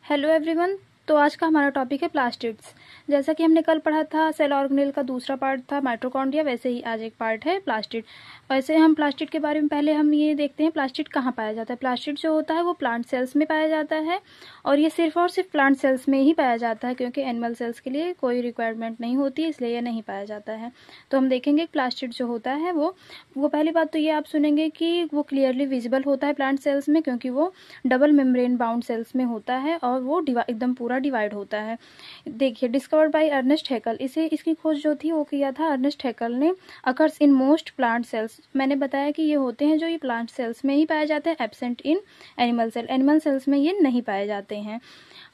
Hello everyone. तो आज का हमारा टॉपिक है प्लास्टिड्स। जैसा कि हमने कल पढ़ा था सेल ऑर्गेनेल का दूसरा पार्ट था माइटोकॉन्ड्रिया, वैसे ही आज एक पार्ट है प्लास्टिड। वैसे हम प्लास्टिड के बारे में पहले हम ये देखते हैं प्लास्टिड कहाँ पाया जाता है। प्लास्टिड जो होता है वो प्लांट सेल्स में पाया जाता है और ये सिर्फ और सिर्फ प्लांट सेल्स में ही पाया जाता है, क्योंकि एनिमल सेल्स के लिए कोई रिक्वायरमेंट नहीं होती है, इसलिए ये नहीं पाया जाता है। तो हम देखेंगे प्लास्टिड जो होता है वो पहली बात तो ये आप सुनेंगे कि वो क्लियरली विजिबल होता है प्लांट सेल्स में, क्योंकि वो डबल मेम्ब्रेन बाउंड सेल्स में होता है और वो एकदम पूरा डिवाइड होता है। देखिए, डिस्कवर्ड बाय अर्नेस्ट हैकल, इसकी खोज जो थी वो किया था अर्नेस्ट हैकल ने। Occurs in most plant cells, मैंने बताया कि ये होते हैं जो ये प्लांट सेल्स में ही पाए जाते हैं, absent in animal cell, animal cells में ये नहीं पाए जाते हैं।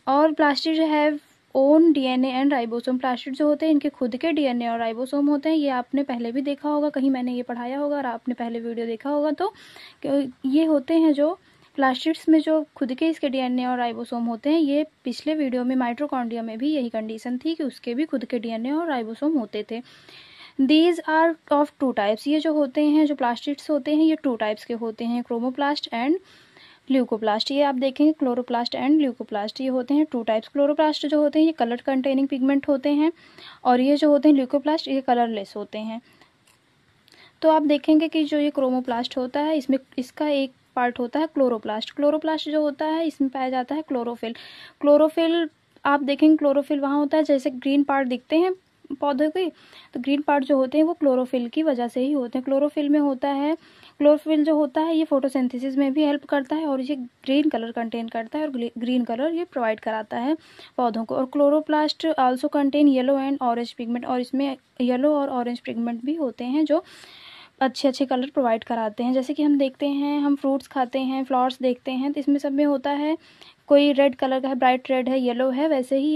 और plastid have own DNA and ribosome, plastid जो होते हैं इनके खुद के डीएनए और राइबोसोम होते हैं। ये आपने पहले भी देखा होगा, कहीं मैंने ये पढ़ाया होगा और आपने पहले वीडियो देखा होगा। तो ये होते हैं जो प्लास्टिड्स में जो खुद के इसके डीएनए और राइबोसोम होते हैं। ये पिछले वीडियो में माइटोकॉन्ड्रिया में भी यही कंडीशन थी कि उसके भी खुद के डीएनए और राइबोसोम होते थे। These are of two types, ये जो होते हैं जो प्लास्टिड्स होते हैं ये टू टाइप्स के होते हैं, क्रोमोप्लास्ट एंड ल्यूकोप्लास्ट। ये आप देखेंगे क्लोरोप्लास्ट एंड ल्यूकोप्लास्ट, ये होते हैं टू टाइप्स। क्लोरोप्लास्ट जो होते हैं ये कलर कंटेनिंग पिगमेंट होते हैं और ये जो होते हैं ल्यूकोप्लास्ट ये कलरलेस होते हैं। तो आप देखेंगे कि जो ये क्रोमोप्लास्ट होता है इसमें इसका एक पार्ट होता है क्लोरोप्लास्ट। क्लोरोप्लास्ट जो होता है इसमें पाया जाता है क्लोरोफिल। क्लोरोफिल आप देखेंगे क्लोरोफिल वहाँ होता है, जैसे ग्रीन पार्ट दिखते हैं पौधे के, तो ग्रीन पार्ट जो होते हैं वो क्लोरोफिल की वजह से ही होते हैं। क्लोरोफिल में होता है, क्लोरोफिल जो होता है ये फोटोसिंथेसिस में भी हेल्प करता है और ये ग्रीन कलर कंटेन करता है और ग्रीन कलर ये प्रोवाइड कराता है पौधों को। और chloroplast also contain yellow and orange pigment, और इसमें येलो और ऑरेंज पिगमेंट भी होते हैं जो अच्छे अच्छे कलर प्रोवाइड कराते हैं। जैसे कि हम देखते हैं, हम फ्रूट्स खाते हैं, फ्लावर्स देखते हैं, तो इसमें सब में होता है कोई रेड कलर का है, ब्राइट रेड है, येलो है, वैसे ही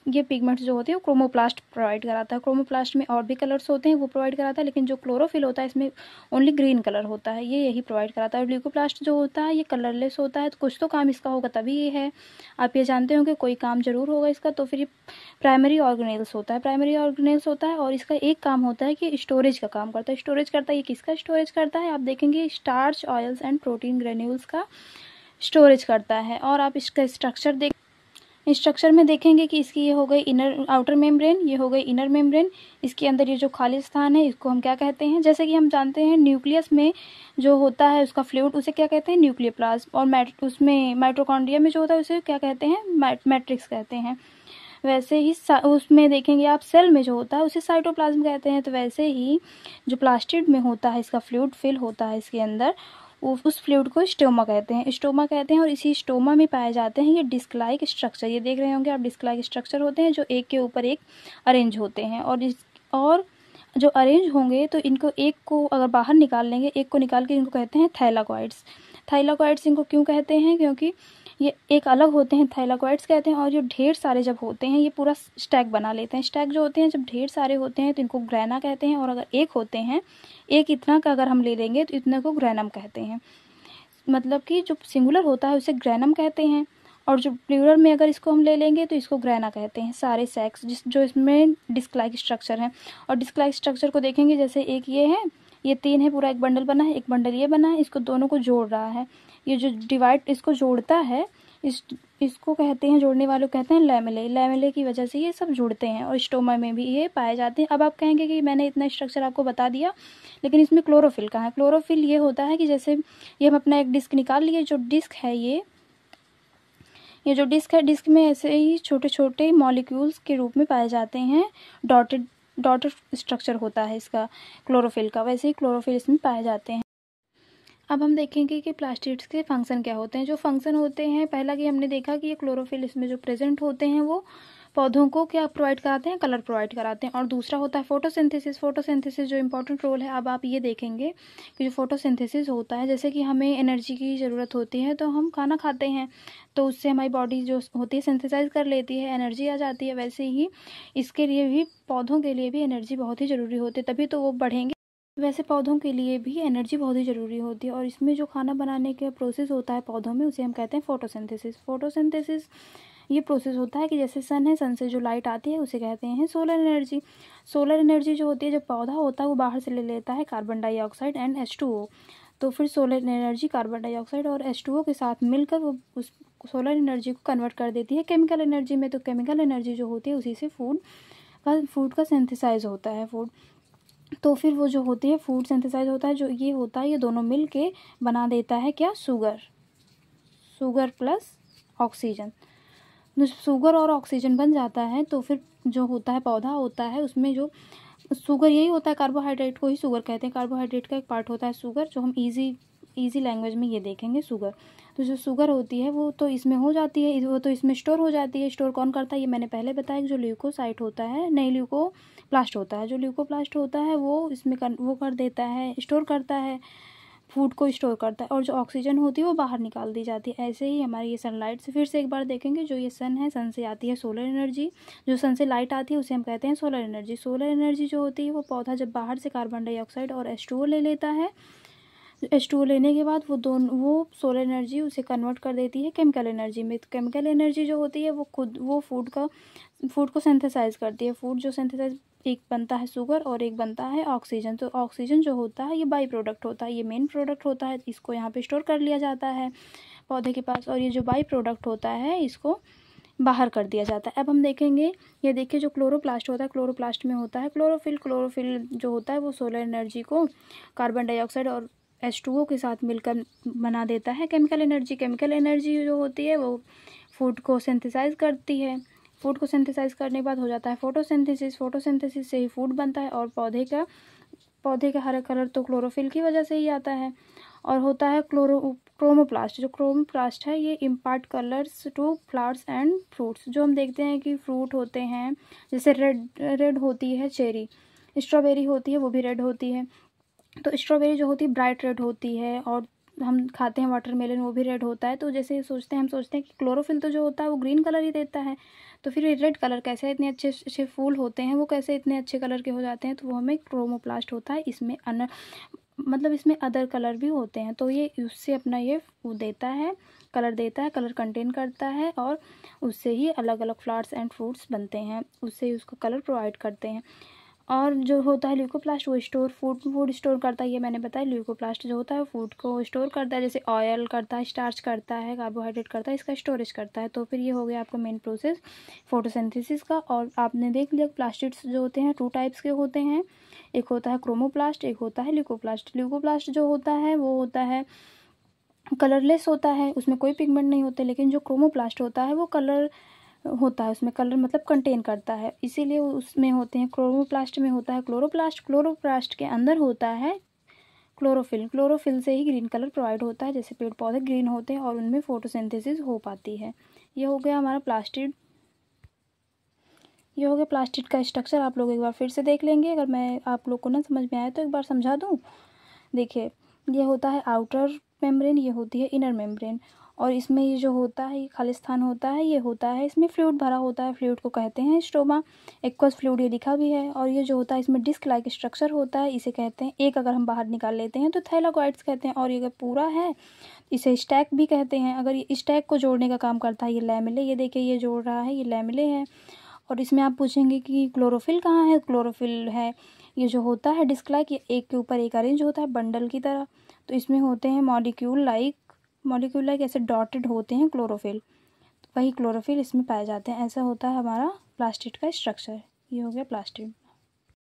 ये पिगमेंट्स जो होते हैं वो क्रोमोप्लास्ट प्रोवाइड कराता है। क्रोमोप्लास्ट में और भी कलर्स होते हैं वो प्रोवाइड कराता है, लेकिन जो क्लोरोफिल होता है इसमें ओनली ग्रीन कलर होता है, ये यही प्रोवाइड कराता है। और ल्यूकोप्लास्ट जो होता है ये कलरलेस होता है, तो कुछ तो काम इसका होगा तभी ये है, आप ये जानते हो कि कोई काम जरूर होगा इसका। तो फिर ये प्राइमरी ऑर्गेनेल्स होता है, प्राइमरी ऑर्गेनेल्स होता है और इसका एक काम होता है कि स्टोरेज का काम करता है। स्टोरेज करता है, ये किसका स्टोरेज करता है? आप देखेंगे starch, oils and protein granules का स्टोरेज करता है। और आप इसका स्ट्रक्चर में देखेंगे कि इसकी ये हो गई इनर आउटर मेम्ब्रेन, ये हो गई इनर मेम्ब्रेन। इसके अंदर ये जो खाली स्थान है इसको हम क्या कहते हैं? जैसे कि हम जानते हैं न्यूक्लियस में जो होता है उसका फ्लूइड, उसे क्या कहते हैं? न्यूक्लियोप्लाज्म। और उसमें माइटोकॉन्ड्रिया में जो होता है उसे क्या कहते हैं? मैट्रिक्स कहते हैं। वैसे ही उसमें देखेंगे आप सेल में जो होता है उसे साइटोप्लाज्म कहते हैं। तो वैसे ही जो प्लास्टिड में होता है इसका फ्लूइड फिल होता है इसके अंदर, उस फ्लूइड को स्टोमा कहते हैं, स्टोमा कहते हैं। और इसी स्टोमा में पाए जाते हैं ये डिस्क लाइक स्ट्रक्चर, ये देख रहे होंगे आप, डिस्क लाइक स्ट्रक्चर होते हैं जो एक के ऊपर एक अरेंज होते हैं। और जो अरेंज होंगे तो इनको एक को अगर बाहर निकाल लेंगे, एक को निकाल के इनको कहते हैं थाइलाकॉइड्स। थाइलाकॉइड्स इनको क्यों कहते हैं? क्योंकि ये एक अलग होते हैं, थाइलाकॉइड्स कहते हैं। और जो ढेर सारे जब होते हैं ये पूरा स्टैक बना लेते हैं। स्टैक जो होते हैं जब ढेर सारे होते हैं तो इनको ग्रैना कहते हैं। और अगर एक होते हैं, एक इतना का अगर हम ले लेंगे तो इतने को ग्रैनम कहते हैं। मतलब कि जो सिंगुलर होता है उसे ग्रैनम कहते हैं और जो प्लूरल में अगर इसको हम ले लेंगे तो इसको ग्रैना कहते हैं। सारे सैक्स जो इसमें डिस्क लाइक स्ट्रक्चर है। और डिस्क लाइक स्ट्रक्चर को देखेंगे, जैसे एक ये है, ये तीन है, पूरा एक बंडल बना है, एक बंडल ये बना है, इसको दोनों को जोड़ रहा है। ये जो डिवाइड इसको जोड़ता है इसको कहते हैं, जोड़ने वालों कहते हैं लैमेले। लैमेले की वजह से ये सब जुड़ते हैं और स्टोमा में भी ये पाए जाते हैं। अब आप कहेंगे कि मैंने इतना स्ट्रक्चर आपको बता दिया, लेकिन इसमें क्लोरोफिल कहाँ है? क्लोरोफिल ये होता है कि जैसे ये हम अपना एक डिस्क निकाल लिए, जो डिस्क है ये जो डिस्क है, डिस्क में ऐसे ही छोटे छोटे मॉलिक्यूल्स के रूप में पाए जाते हैं। डॉटेड स्ट्रक्चर होता है इसका क्लोरोफिल का, वैसे ही क्लोरोफिल इसमें पाए जाते हैं। अब हम देखेंगे कि प्लास्टिड्स के फंक्शन क्या होते हैं। जो फंक्शन होते हैं, पहला कि हमने देखा कि ये क्लोरोफिल इसमें जो प्रेजेंट होते हैं वो पौधों को क्या प्रोवाइड कराते हैं? कलर प्रोवाइड कराते हैं। और दूसरा होता है फोटोसिंथेसिस। फोटोसिंथेसिस जो इंपॉर्टेंट रोल है, अब आप ये देखेंगे कि जो फोटोसिंथेसिस होता है, जैसे कि हमें एनर्जी की ज़रूरत होती है तो हम खाना खाते हैं, तो उससे हमारी बॉडी जो होती है सिंथेसाइज कर लेती है, एनर्जी आ जाती है। वैसे ही इसके लिए भी, पौधों के लिए भी एनर्जी बहुत ही ज़रूरी होती है, तभी तो वो बढ़ेंगे। वैसे पौधों के लिए भी एनर्जी बहुत ही ज़रूरी होती है। और इसमें जो खाना बनाने का प्रोसेस होता है पौधों में, उसे हम कहते हैं फोटोसिंथेसिस। फोटोसिंथेसिस ये प्रोसेस होता है कि जैसे सन है, सन से जो लाइट आती है उसे कहते हैं सोलर एनर्जी। सोलर एनर्जी जो होती है, जब पौधा होता है वो बाहर से ले लेता है कार्बन डाइऑक्साइड एंड H2O, तो फिर सोलर एनर्जी कार्बन डाइऑक्साइड और H2O के साथ मिलकर वो सोलर एनर्जी को कन्वर्ट कर देती है केमिकल एनर्जी में। तो केमिकल एनर्जी जो होती है उसी से फूड का सिंथेसाइज होता है फूड। तो फिर वो जो होती है फूड सिंथेसाइज होता है, जो ये होता है, ये दोनों मिल के बना देता है क्या, शुगर प्लस ऑक्सीजन। शुगर और ऑक्सीजन बन जाता है तो फिर जो होता है पौधा होता है उसमें जो शुगर, यही होता है, कार्बोहाइड्रेट को ही शुगर कहते हैं। कार्बोहाइड्रेट का एक पार्ट होता है शुगर, जो हम इजी लैंग्वेज में ये देखेंगे शुगर। तो जो शुगर होती है वो तो इसमें हो जाती है, वो तो इसमें स्टोर हो जाती है। स्टोर कौन करता है, ये मैंने पहले बताया कि जो ल्यूकोसाइट होता है, नहीं ल्यूकोप्लास्ट होता है। जो ल्यूकोप्लास्ट होता है वो इसमें वो कर देता है, स्टोर करता है, फूड को स्टोर करता है। और जो ऑक्सीजन होती है वो बाहर निकाल दी जाती है। ऐसे ही हमारी ये सनलाइट से फिर से एक बार देखेंगे, जो ये सन है, सन से आती है सोलर एनर्जी। जो सन से लाइट आती है उसे हम कहते हैं सोलर एनर्जी। सोलर एनर्जी जो होती है वो पौधा जब बाहर से कार्बन डाइऑक्साइड और H2O ले लेता है, H2O लेने के बाद वो सोलर एनर्जी उसे कन्वर्ट कर देती है केमिकल एनर्जी में। तो केमिकल एनर्जी जो होती है वो फूड को सिंथेसाइज करती है। फूड जो सिंथेसाइज, एक बनता है शुगर और एक बनता है ऑक्सीजन। तो ऑक्सीजन जो होता है ये बाई प्रोडक्ट होता है, ये मेन प्रोडक्ट होता है, इसको यहाँ पे स्टोर कर लिया जाता है पौधे के पास। और ये जो बाई प्रोडक्ट होता है इसको बाहर कर दिया जाता है। अब हम देखेंगे, ये देखिए जो क्लोरोप्लास्ट होता है, क्लोरोप्लास्ट में होता है क्लोरोफिल जो होता है वो सोलर एनर्जी को कार्बन डाइऑक्साइड और H2O के साथ मिलकर बना देता है केमिकल एनर्जी। केमिकल एनर्जी जो होती है वो फूड को सिंथेसाइज करती है। फूड को सिंथेसाइज करने के बाद हो जाता है फोटोसिंथेसिस। फोटोसिंथेसिस से ही फूड बनता है। और पौधे का हरा कलर तो क्लोरोफिल की वजह से ही आता है। और होता है क्रोमोप्लास्ट। जो क्रोमोप्लास्ट है ये impart colours to flowers and fruits. जो हम देखते हैं कि फ्रूट होते हैं, जैसे रेड होती है चेरी, स्ट्रॉबेरी होती है वो भी रेड होती है। तो स्ट्रॉबेरी जो होती है ब्राइट रेड होती है, और हम खाते हैं वाटरमेलन वो भी रेड होता है। तो जैसे हम सोचते हैं कि क्लोरोफिल तो जो होता है वो ग्रीन कलर ही देता है, तो फिर ये रेड कलर कैसे, इतने अच्छे अच्छे फूल होते हैं वो कैसे इतने अच्छे कलर के हो जाते हैं। तो वो हमें क्रोमोप्लास्ट होता है। इसमें इसमें अदर कलर भी होते हैं। तो ये उससे अपना ये देता है, कलर कंटेन करता है, और उससे ही अलग अलग फ्लावर्स एंड फ्रूट्स बनते हैं, उससे ही उसका कलर प्रोवाइड करते हैं। और जो होता है ल्यूकोप्लास्ट वो फूड स्टोर करता है। ये मैंने बताया, ल्यूकोप्लास्ट जो होता है फूड को स्टोर करता है, जैसे ऑयल करता है, स्टार्च करता है, कार्बोहाइड्रेट करता है, इसका स्टोरेज करता है। तो फिर ये हो गया आपका मेन प्रोसेस फोटोसिंथेसिस का। और आपने देख लिया प्लास्टिड्स जो होते हैं 2 टाइप्स के होते हैं, एक होता है क्रोमोप्लास्ट, एक होता है ल्यूकोप्लास्ट। ल्यूकोप्लास्ट जो होता है वो होता है कलरलेस होता है, उसमें कोई पिगमेंट नहीं होते। लेकिन जो क्रोमोप्लास्ट होता है वो कलर होता है, उसमें कलर मतलब कंटेन करता है, इसीलिए उसमें होते हैं। क्रोमोप्लास्ट में होता है क्लोरोप्लास्ट के अंदर होता है क्लोरोफिल से ही ग्रीन कलर प्रोवाइड होता है। जैसे पेड़ पौधे ग्रीन होते हैं और उनमें फोटोसिंथेसिस हो पाती है। ये हो गया हमारा प्लास्टिड का स्ट्रक्चर। आप लोग एक बार फिर से देख लेंगे, अगर मैं आप लोग को ना समझ में आया तो एक बार समझा दूँ। देखिए, ये होता है आउटर मेम्ब्रेन, ये होती है इनर मेम्ब्रेन। और इसमें ये जो होता है ये खालिस्तान होता है, ये होता है इसमें फ्लूइड भरा होता है, फ्लूइड को कहते हैं स्ट्रोमा। एक्वस फ्लूइड ये लिखा भी है। और ये जो होता है इसमें डिस्क लाइक स्ट्रक्चर होता है, इसे कहते हैं, एक अगर हम बाहर निकाल लेते हैं तो थैलाकॉइड्स कहते हैं। और ये अगर पूरा है इसे स्टैक भी कहते हैं। अगर ये स्टैक को जोड़ने का काम करता है ये लैमेले, ये देखिए ये जोड़ रहा है, ये लैमेले है। और इसमें आप पूछेंगे कि क्लोरोफिल कहाँ है, क्लोरोफिल है ये जो होता है डिस्क लाइक, ये एक के ऊपर एक अरेंज होता है बंडल की तरह। तो इसमें होते हैं मॉलिक्यूल लाइक ऐसे डॉटेड होते हैं क्लोरोफिल, तो वही क्लोरोफिल इसमें पाए जाते हैं। ऐसा होता है हमारा प्लास्टिड का स्ट्रक्चर। ये हो गया प्लास्टिड।